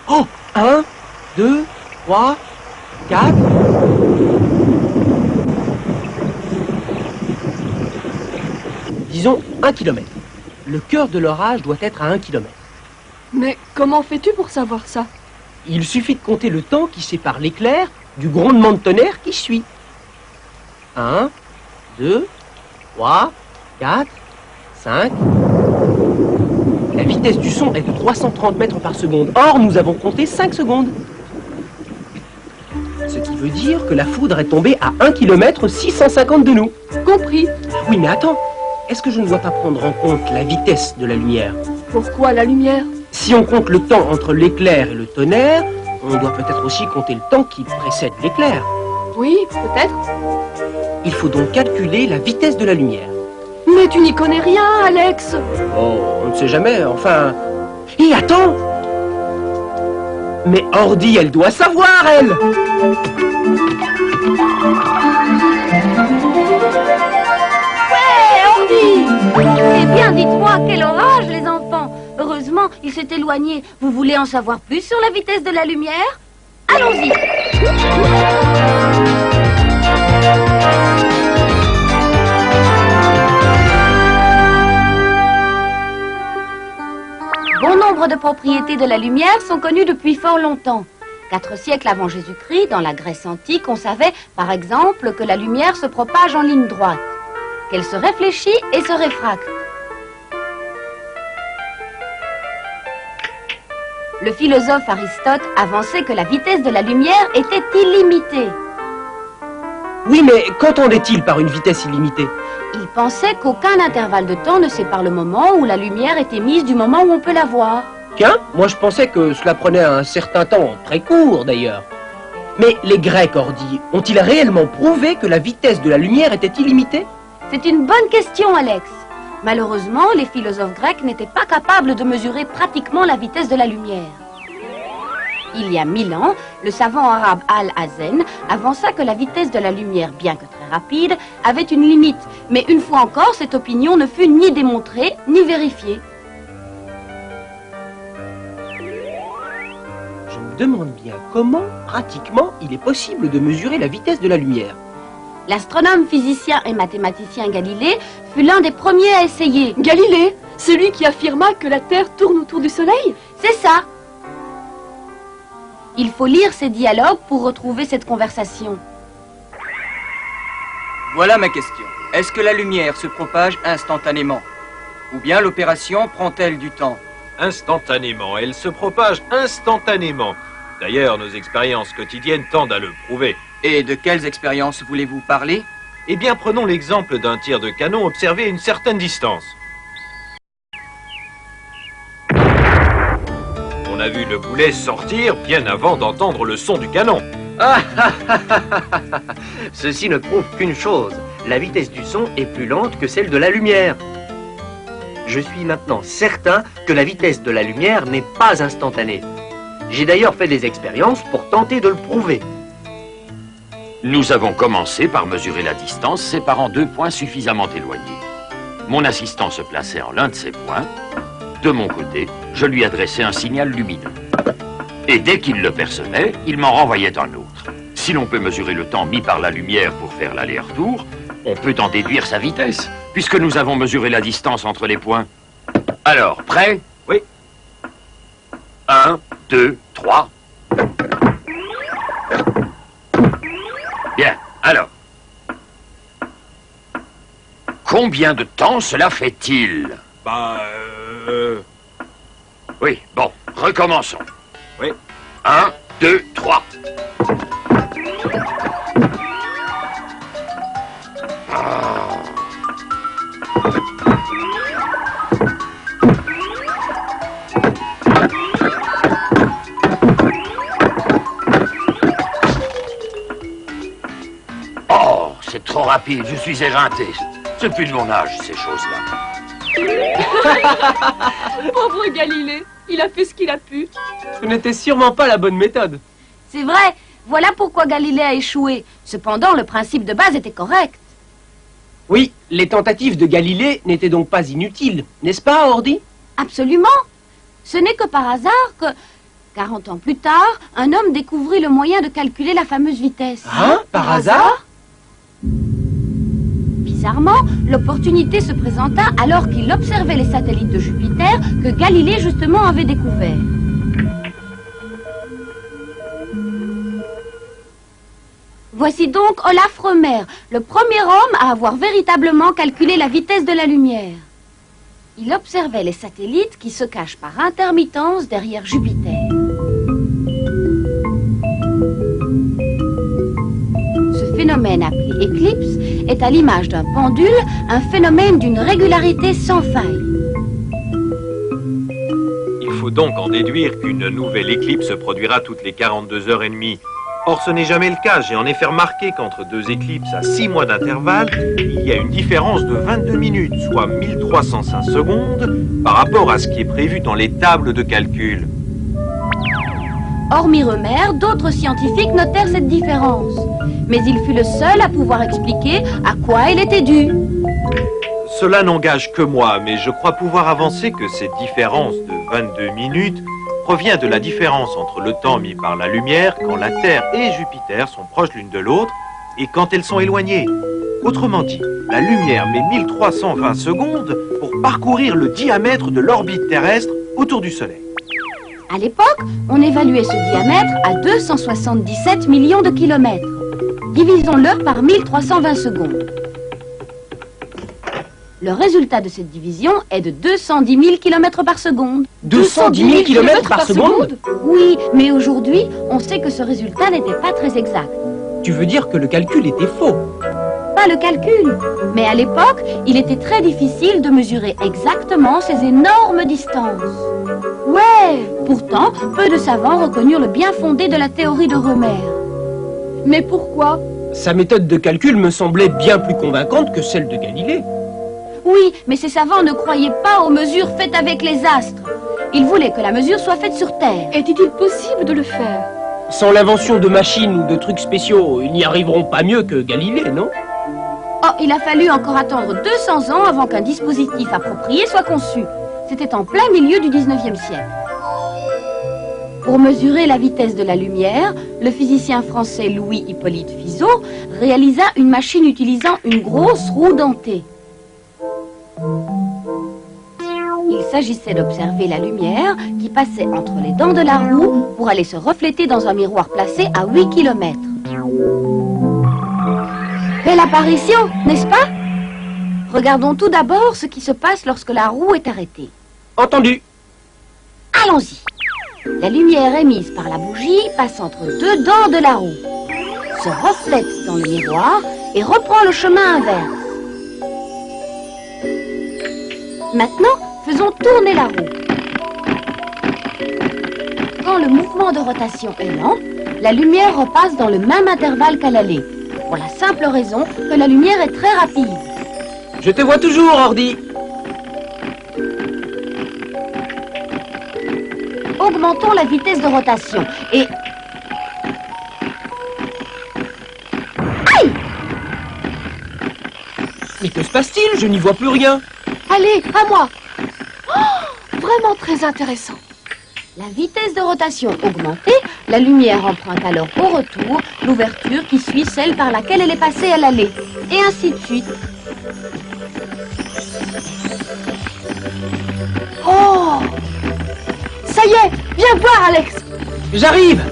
Oh, 1, 2, 3, 4... Disons 1 kilomètre. Le cœur de l'orage doit être à 1 kilomètre. Mais comment fais-tu pour savoir ça? Il suffit de compter le temps qui sépare l'éclair du grondement de tonnerre qui suit. 1, 2, 3, 4, 5... La vitesse du son est de 330 mètres par seconde. Or, nous avons compté 5 secondes. Ce qui veut dire que la foudre est tombée à 1 km 650 de nous. Compris. Oui, mais attends. Est-ce que je ne dois pas prendre en compte la vitesse de la lumière? Pourquoi la lumière? Si on compte le temps entre l'éclair et le tonnerre, on doit peut-être aussi compter le temps qui précède l'éclair. Oui, peut-être. Il faut donc calculer la vitesse de la lumière. Mais tu n'y connais rien, Alex. Oh, on ne sait jamais, enfin... Hé, attends! Mais Ordi, elle doit savoir, elle! Ouais, Ordi! Eh bien, dites-moi, quel orage, les enfants! Heureusement, il s'est éloigné. Vous voulez en savoir plus sur la vitesse de la lumière? Allons-y! Bon nombre de propriétés de la lumière sont connues depuis fort longtemps. 4 siècles avant Jésus-Christ, dans la Grèce antique, on savait, par exemple, que la lumière se propage en ligne droite, qu'elle se réfléchit et se réfracte. Le philosophe Aristote avançait que la vitesse de la lumière était illimitée. Oui, mais qu'entendait-il par une vitesse illimitée? Il pensait qu'aucun intervalle de temps ne sépare le moment où la lumière est émise du moment où on peut la voir. Tiens, moi je pensais que cela prenait un certain temps, très court d'ailleurs. Mais les Grecs, Ordi, ont-ils réellement prouvé que la vitesse de la lumière était illimitée? C'est une bonne question, Alex. Malheureusement, les philosophes grecs n'étaient pas capables de mesurer pratiquement la vitesse de la lumière. Il y a 1000 ans, le savant arabe Al-Hazen avança que la vitesse de la lumière, bien que très rapide, avait une limite. Mais une fois encore, cette opinion ne fut ni démontrée, ni vérifiée. Je me demande bien comment, pratiquement, il est possible de mesurer la vitesse de la lumière. L'astronome, physicien et mathématicien Galilée fut l'un des premiers à essayer. Galilée, celui qui affirma que la Terre tourne autour du Soleil? C'est ça. Il faut lire ces dialogues pour retrouver cette conversation. Voilà ma question. Est-ce que la lumière se propage instantanément? Ou bien l'opération prend-elle du temps? Instantanément, elle se propage instantanément. D'ailleurs, nos expériences quotidiennes tendent à le prouver. Et de quelles expériences voulez-vous parler? Eh bien, prenons l'exemple d'un tir de canon observé à une certaine distance. On a vu le boulet sortir bien avant d'entendre le son du canon. Ceci ne prouve qu'une chose. La vitesse du son est plus lente que celle de la lumière. Je suis maintenant certain que la vitesse de la lumière n'est pas instantanée. J'ai d'ailleurs fait des expériences pour tenter de le prouver. Nous avons commencé par mesurer la distance séparant 2 points suffisamment éloignés. Mon assistant se plaçait en l'un de ces points. De mon côté, je lui adressais un signal lumineux. Et dès qu'il le percevait, il m'en renvoyait un autre. Si l'on peut mesurer le temps mis par la lumière pour faire l'aller-retour, on peut en déduire sa vitesse, puisque nous avons mesuré la distance entre les points. Alors, prêt? Oui. 1, 2, 3... Bien, alors. Combien de temps cela fait-il? Oui, bon, recommençons. Oui. 1, 2, 3. Oh, c'est trop rapide, je suis éreinté. C'est plus de mon âge, ces choses-là. Pauvre Galilée, il a fait ce qu'il a pu. Ce n'était sûrement pas la bonne méthode. C'est vrai, voilà pourquoi Galilée a échoué. Cependant, le principe de base était correct. Oui, les tentatives de Galilée n'étaient donc pas inutiles, n'est-ce pas, Ordi? Absolument. Ce n'est que par hasard que... 40 ans plus tard, un homme découvrit le moyen de calculer la fameuse vitesse. Hein? Par hasard? Bizarrement, l'opportunité se présenta alors qu'il observait les satellites de Jupiter que Galilée justement avait découverts. Voici donc Olaf Rømer, le premier homme à avoir véritablement calculé la vitesse de la lumière. Il observait les satellites qui se cachent par intermittence derrière Jupiter. Ce phénomène appelé éclipse est à l'image d'un pendule, un phénomène d'une régularité sans faille. Il faut donc en déduire qu'une nouvelle éclipse se produira toutes les 42h30. Or, ce n'est jamais le cas. J'ai en effet remarqué qu'entre deux éclipses à 6 mois d'intervalle, il y a une différence de 22 minutes, soit 1305 secondes, par rapport à ce qui est prévu dans les tables de calcul. Hormis Rømer, d'autres scientifiques notèrent cette différence. Mais il fut le seul à pouvoir expliquer à quoi elle était due. Cela n'engage que moi, mais je crois pouvoir avancer que cette différence de 22 minutes provient de la différence entre le temps mis par la lumière quand la Terre et Jupiter sont proches l'une de l'autre et quand elles sont éloignées. Autrement dit, la lumière met 1320 secondes pour parcourir le diamètre de l'orbite terrestre autour du Soleil. À l'époque, on évaluait ce diamètre à 277 millions de kilomètres. Divisons-le par 1320 secondes. Le résultat de cette division est de 210 000 km par seconde. 210 000 km par seconde? Oui, mais aujourd'hui, on sait que ce résultat n'était pas très exact. Tu veux dire que le calcul était faux? Pas le calcul, mais à l'époque, il était très difficile de mesurer exactement ces énormes distances. Ouais, pourtant, peu de savants reconnurent le bien fondé de la théorie de Rømer. Mais pourquoi? Sa méthode de calcul me semblait bien plus convaincante que celle de Galilée. Oui, mais ces savants ne croyaient pas aux mesures faites avec les astres. Ils voulaient que la mesure soit faite sur Terre. Était-il possible de le faire? Sans l'invention de machines ou de trucs spéciaux, ils n'y arriveront pas mieux que Galilée, non? Oh, il a fallu encore attendre 200 ans avant qu'un dispositif approprié soit conçu. C'était en plein milieu du 19e siècle. Pour mesurer la vitesse de la lumière, le physicien français Louis-Hippolyte Fizeau réalisa une machine utilisant une grosse roue dentée. Il s'agissait d'observer la lumière qui passait entre les dents de la roue pour aller se refléter dans un miroir placé à 8 km. Belle apparition, n'est-ce pas? Regardons tout d'abord ce qui se passe lorsque la roue est arrêtée. Entendu. Allons-y. La lumière émise par la bougie passe entre deux dents de la roue, se reflète dans le miroir et reprend le chemin inverse. Maintenant, faisons tourner la roue. Quand le mouvement de rotation est lent, la lumière repasse dans le même intervalle qu'à l'aller, pour la simple raison que la lumière est très rapide. Je te vois toujours, Ordi. Augmentons la vitesse de rotation et... Aïe! Mais que se passe-t-il? Je n'y vois plus rien. Allez, à moi. Oh, vraiment très intéressant. La vitesse de rotation augmentée, la lumière emprunte alors au retour l'ouverture qui suit celle par laquelle elle est passée à l'aller, et ainsi de suite. Oh! Ça y est, viens voir, Alex. J'arrive.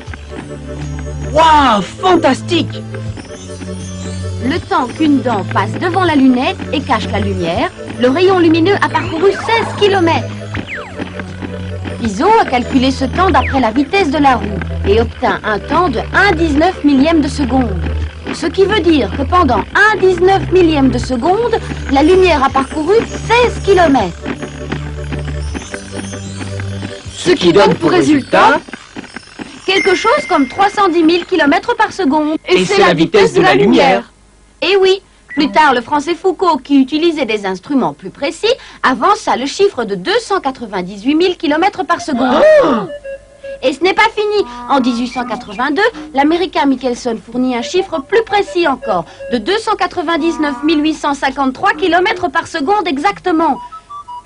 Waouh, fantastique. Le temps qu'une dent passe devant la lunette et cache la lumière, le rayon lumineux a parcouru 16 km. Fizeau a calculé ce temps d'après la vitesse de la roue et obtint un temps de 1/19 millième de seconde. Ce qui veut dire que pendant 1/19 millième de seconde, la lumière a parcouru 16 km. Ce qui donne pour résultat... Quelque chose comme 310 000 km par seconde. Et c'est la vitesse de la lumière. Et oui, plus tard, le français Foucault, qui utilisait des instruments plus précis, avança le chiffre de 298 000 km par seconde. Oh! Et ce n'est pas fini. En 1882, l'Américain Michelson fournit un chiffre plus précis encore, de 299 853 km par seconde exactement.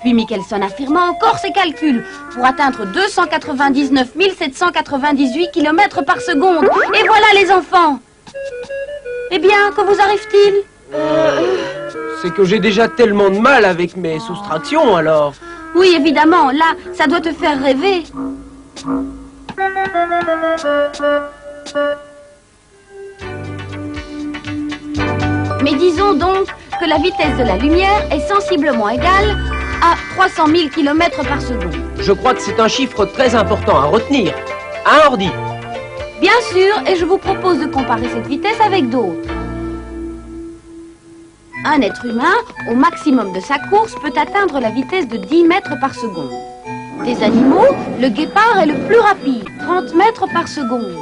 Puis Michelson affirma encore ses calculs pour atteindre 299 798 km par seconde. Et voilà les enfants. Eh bien, que vous arrive-t-il? C'est que j'ai déjà tellement de mal avec mes soustractions, alors... Oui, évidemment, là, ça doit te faire rêver. Mais disons donc que la vitesse de la lumière est sensiblement égale à 300 000 km par seconde. Je crois que c'est un chiffre très important à retenir. Hein, Ordi? Bien sûr, et je vous propose de comparer cette vitesse avec d'autres. Un être humain, au maximum de sa course, peut atteindre la vitesse de 10 mètres par seconde. Des animaux, le guépard est le plus rapide, 30 mètres par seconde.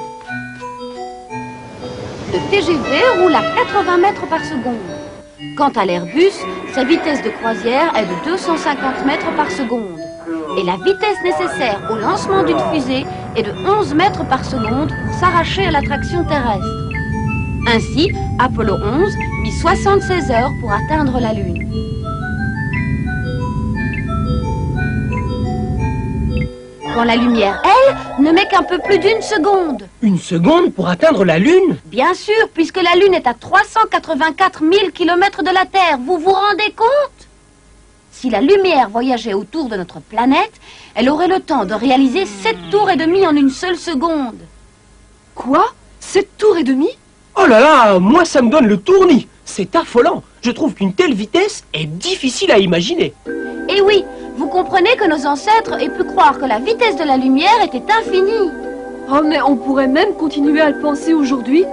Le TGV roule à 80 mètres par seconde. Quant à l'Airbus, sa vitesse de croisière est de 250 mètres par seconde. Et la vitesse nécessaire au lancement d'une fusée est de 11 mètres par seconde pour s'arracher à l'attraction terrestre. Ainsi, Apollo 11 mit 76 heures pour atteindre la Lune. Quand la lumière, elle, ne met qu'un peu plus d'une seconde. Une seconde pour atteindre la Lune? Bien sûr, puisque la Lune est à 384 000 km de la Terre. Vous vous rendez compte? Si la lumière voyageait autour de notre planète, elle aurait le temps de réaliser 7 tours et demi en une seule seconde. Quoi? 7 tours et demi? Oh là là, moi ça me donne le tournis. C'est affolant. Je trouve qu'une telle vitesse est difficile à imaginer. Et oui, vous comprenez que nos ancêtres aient pu croire que la vitesse de la lumière était infinie. Oh, mais on pourrait même continuer à le penser aujourd'hui.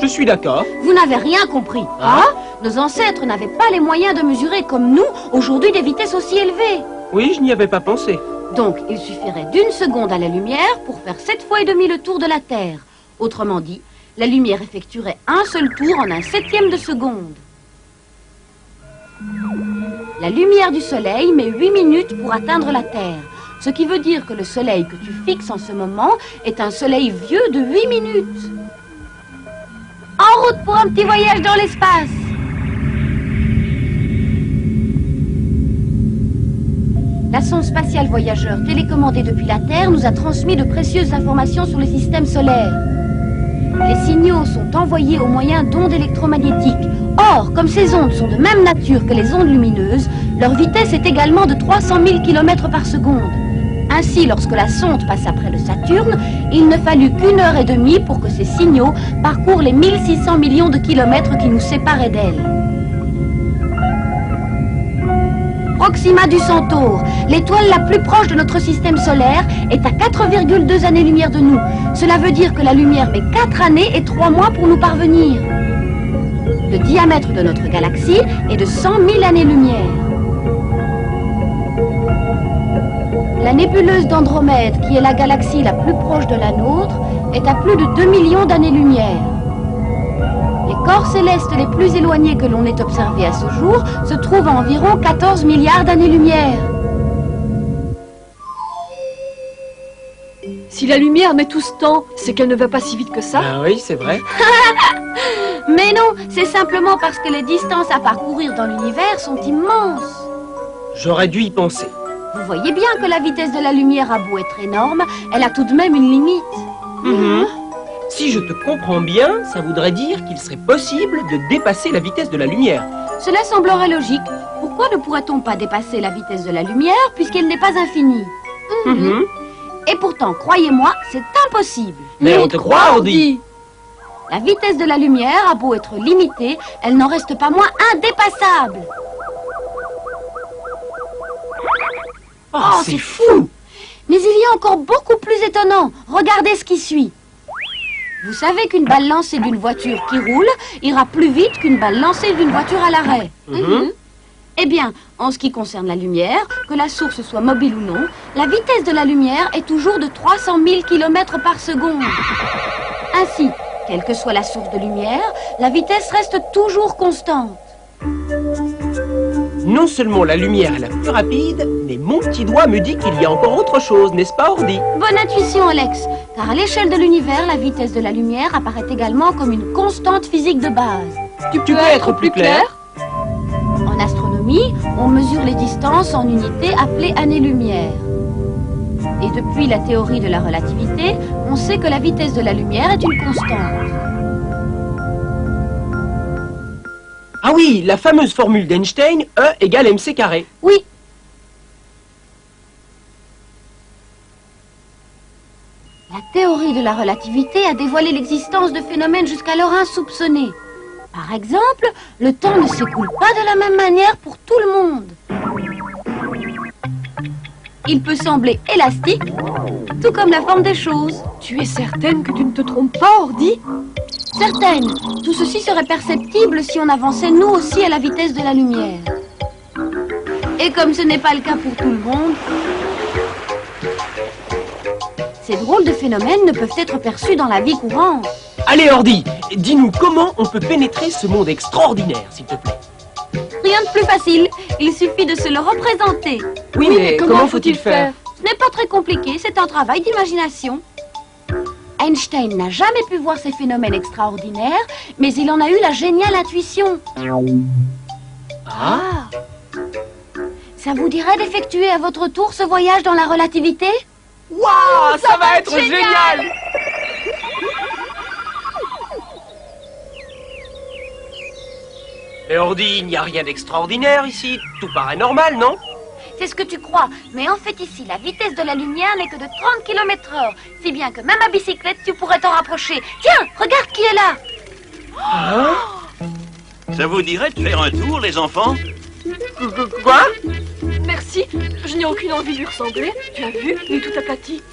Je suis d'accord. Vous n'avez rien compris. Ah? Nos ancêtres n'avaient pas les moyens de mesurer comme nous, aujourd'hui, des vitesses aussi élevées. Oui, je n'y avais pas pensé. Donc, il suffirait d'une seconde à la lumière pour faire 7 fois et demi le tour de la Terre. Autrement dit, la lumière effectuerait un seul tour en un septième de seconde. La lumière du Soleil met 8 minutes pour atteindre la Terre. Ce qui veut dire que le Soleil que tu fixes en ce moment est un Soleil vieux de 8 minutes. En route pour un petit voyage dans l'espace. La sonde spatiale voyageur télécommandée depuis la Terre nous a transmis de précieuses informations sur le système solaire. Les signaux sont envoyés au moyen d'ondes électromagnétiques. Or, comme ces ondes sont de même nature que les ondes lumineuses, leur vitesse est également de 300 000 km par seconde. Ainsi, lorsque la sonde passa près de Saturne, il ne fallut qu'1 heure et demie pour que ces signaux parcourent les 1600 millions de kilomètres qui nous séparaient d'elle. Proxima du Centaure, l'étoile la plus proche de notre système solaire, est à 4,2 années-lumière de nous. Cela veut dire que la lumière met 4 années et 3 mois pour nous parvenir. Le diamètre de notre galaxie est de 100 000 années-lumière. La nébuleuse d'Andromède, qui est la galaxie la plus proche de la nôtre, est à plus de 2 millions d'années-lumière. Les corps célestes les plus éloignés que l'on ait observés à ce jour se trouvent à environ 14 milliards d'années-lumière. Si la lumière met tout ce temps, c'est qu'elle ne va pas si vite que ça. Ah oui, c'est vrai. Mais non, c'est simplement parce que les distances à parcourir dans l'univers sont immenses. J'aurais dû y penser. Vous voyez bien que la vitesse de la lumière a beau être énorme, elle a tout de même une limite. Si je te comprends bien, ça voudrait dire qu'il serait possible de dépasser la vitesse de la lumière. Cela semblerait logique. Pourquoi ne pourrait-on pas dépasser la vitesse de la lumière puisqu'elle n'est pas infinie? Et pourtant, croyez-moi, c'est impossible. Mais on te croit, Ordi. La vitesse de la lumière a beau être limitée, elle n'en reste pas moins indépassable. Oh, c'est fou! Mais il y a encore beaucoup plus étonnant. Regardez ce qui suit. Vous savez qu'une balle lancée d'une voiture qui roule ira plus vite qu'une balle lancée d'une voiture à l'arrêt. Eh bien, en ce qui concerne la lumière, que la source soit mobile ou non, la vitesse de la lumière est toujours de 300 000 km par seconde. Ainsi, quelle que soit la source de lumière, la vitesse reste toujours constante. Non seulement la lumière est la plus rapide, mais mon petit doigt me dit qu'il y a encore autre chose, n'est-ce pas, Ordi? Bonne intuition, Alex, car à l'échelle de l'univers, la vitesse de la lumière apparaît également comme une constante physique de base. Tu peux être plus clair? En astronomie, astronomie, on mesure les distances en unités appelées années-lumière. Et depuis la théorie de la relativité, on sait que la vitesse de la lumière est une constante. Ah oui, la fameuse formule d'Einstein, E égale mc carré. Oui. La théorie de la relativité a dévoilé l'existence de phénomènes jusqu'alors insoupçonnés. Par exemple, le temps ne s'écoule pas de la même manière pour tout le monde. Il peut sembler élastique, tout comme la forme des choses. Tu es certaine que tu ne te trompes pas, Ordi? Certaine. Tout ceci serait perceptible si on avançait nous aussi à la vitesse de la lumière. Et comme ce n'est pas le cas pour tout le monde, ces drôles de phénomènes ne peuvent être perçus dans la vie courante. Allez, Ordi, dis-nous comment on peut pénétrer ce monde extraordinaire, s'il te plaît. Rien de plus facile, il suffit de se le représenter. Oui, mais comment faut-il faire? Ce n'est pas très compliqué, c'est un travail d'imagination. Einstein n'a jamais pu voir ces phénomènes extraordinaires, mais il en a eu la géniale intuition. Ah. Ça vous dirait d'effectuer à votre tour ce voyage dans la relativité? Waouh, ça va être génial! Mais Ordi, il n'y a rien d'extraordinaire ici. Tout paraît normal, non? C'est ce que tu crois, mais en fait ici, la vitesse de la lumière n'est que de 30 km/h, si bien que même à bicyclette, tu pourrais t'en rapprocher. Tiens, regarde qui est là! Hein? Ça vous dirait de faire un tour, les enfants? Quoi? Merci, je n'ai aucune envie de lui ressembler. Tu as vu, il est tout aplati.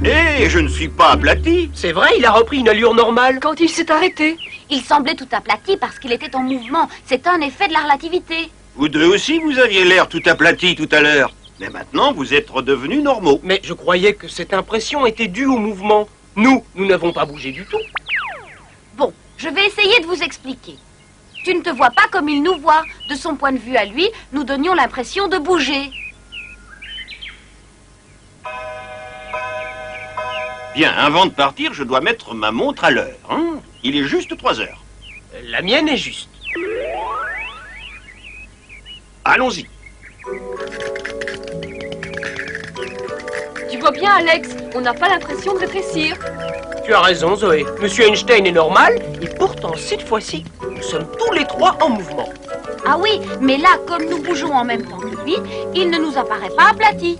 Eh, je ne suis pas aplati. C'est vrai, il a repris une allure normale. Quand il s'est arrêté. Il semblait tout aplati parce qu'il était en mouvement. C'est un effet de la relativité. Vous deux aussi, vous aviez l'air tout aplati tout à l'heure. Mais maintenant, vous êtes redevenus normaux. Mais je croyais que cette impression était due au mouvement. Nous n'avons pas bougé du tout. Bon, je vais essayer de vous expliquer. Tu ne te vois pas comme il nous voit. De son point de vue à lui, nous donnions l'impression de bouger. Bien, avant de partir, je dois mettre ma montre à l'heure. Hein? Il est juste 3 heures. La mienne est juste. Allons-y. Tu vois bien, Alex, on n'a pas l'impression de rétrécir. Tu as raison, Zoé. Monsieur Einstein est normal, et pourtant, cette fois-ci, nous sommes tous les trois en mouvement. Ah oui, mais là, comme nous bougeons en même temps que lui, il ne nous apparaît pas aplati.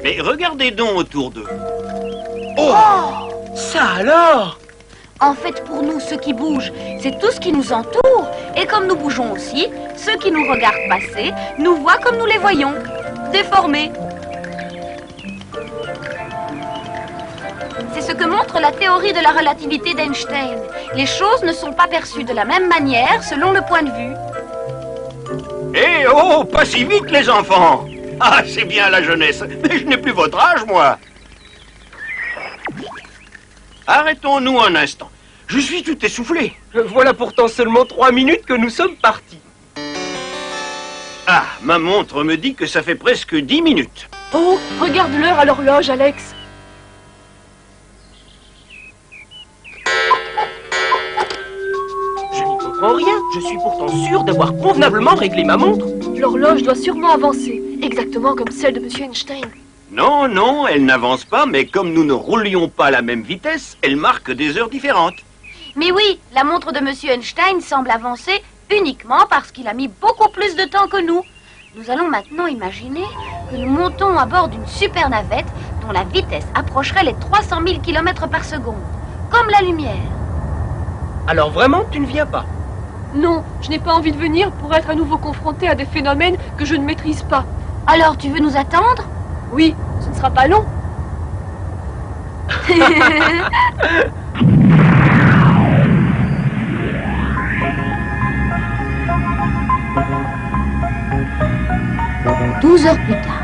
Mais regardez donc autour d'eux. Oh, ça alors? En fait, pour nous, ce qui bouge, c'est tout ce qui nous entoure. Et comme nous bougeons aussi, ceux qui nous regardent passer nous voient comme nous les voyons, déformés. C'est ce que montre la théorie de la relativité d'Einstein. Les choses ne sont pas perçues de la même manière selon le point de vue. Eh oh, pas si vite, les enfants. Ah, c'est bien la jeunesse. Mais je n'ai plus votre âge, moi. Arrêtons-nous un instant. Je suis tout essoufflé. Voilà pourtant seulement 3 minutes que nous sommes partis. Ah, ma montre me dit que ça fait presque 10 minutes. Oh, regarde l'heure à l'horloge, Alex. Je n'y comprends rien. Je suis pourtant sûr d'avoir convenablement réglé ma montre. L'horloge doit sûrement avancer, exactement comme celle de Monsieur Einstein. Non, non, elle n'avance pas, mais comme nous ne roulions pas à la même vitesse, elle marque des heures différentes. Mais oui, la montre de Monsieur Einstein semble avancer uniquement parce qu'il a mis beaucoup plus de temps que nous. Nous allons maintenant imaginer que nous montons à bord d'une super navette dont la vitesse approcherait les 300 000 km par seconde, comme la lumière. Alors vraiment, tu ne viens pas? Non, je n'ai pas envie de venir pour être à nouveau confronté à des phénomènes que je ne maîtrise pas. Alors, tu veux nous attendre? Oui, ce ne sera pas long. « 12 heures plus tard.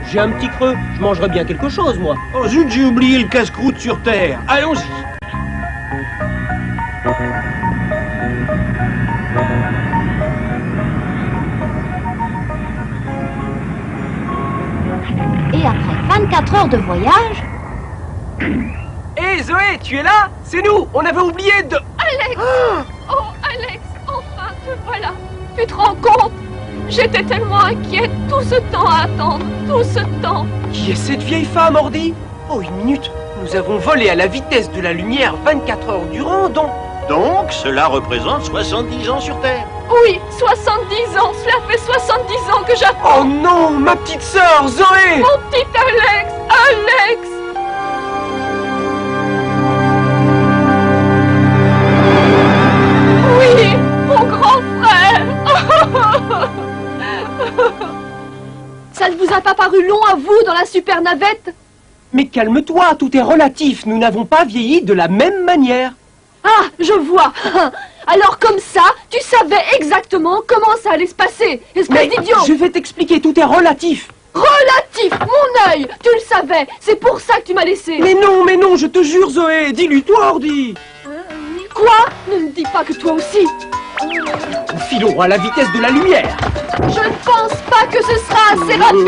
J'ai un petit creux. Je mangerai bien quelque chose, moi. Oh zut, j'ai oublié le casse-croûte sur Terre. Allons-y. Et après 24 heures de voyage... Hé Zoé, tu es là? C'est nous, on avait oublié de... Alex! Oh, Alex, enfin, te voilà. Tu te rends compte? J'étais tellement inquiète, tout ce temps à attendre, tout ce temps. Qui est cette vieille femme, Ordi? Oh, une minute. Nous avons volé à la vitesse de la lumière 24 heures durant, Donc, cela représente 70 ans sur Terre. Oui, 70 ans, cela fait 70 ans que j'attends. Oh non, ma petite sœur, Zoé! Mon petit Alex, Alex! Oui, mon grand frère! Ça ne vous a pas paru long à vous dans la super navette? Mais calme-toi, tout est relatif. Nous n'avons pas vieilli de la même manière. Ah, je vois. Alors comme ça, tu savais exactement comment ça allait se passer. Espèce d'idiot. Je vais t'expliquer, tout est relatif. Relatif, mon œil. Tu le savais. C'est pour ça que tu m'as laissé. Mais non, je te jure, Zoé. Dis-lui, toi, Ordi. Quoi? Ne me dis pas que toi aussi. Nous filons à la vitesse de la lumière. Je ne pense pas que ce sera assez rapide.